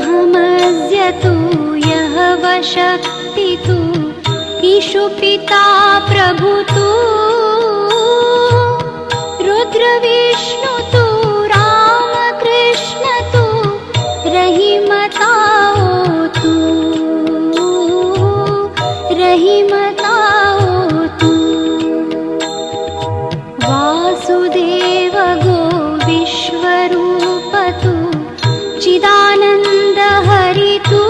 ब्रह्ममस्यतु यः वशक्तितु ईशु पिता प्रभुतु रुद्रविष्णुतु रामकृष्णतु रहिमताओतु रहिमताओतु वासुदेव गो विश्वरूपतु चिदानन्द हरितु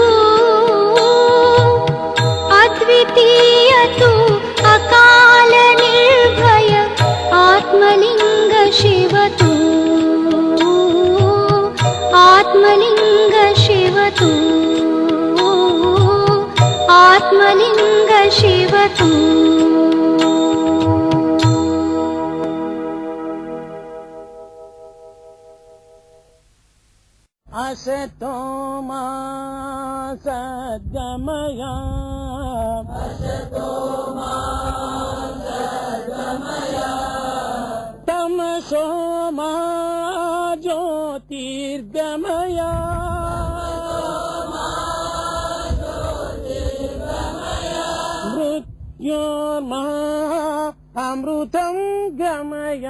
अद्वितीयतु अकाल निर्भय आत्मलिंग शिवतु आत्मलिंग शिवतु आत्मलिंग शिवतु असतो मा सद्गमय तमसो मा ज्योतिर्गमय मृत्योर्मा अमृतं गमय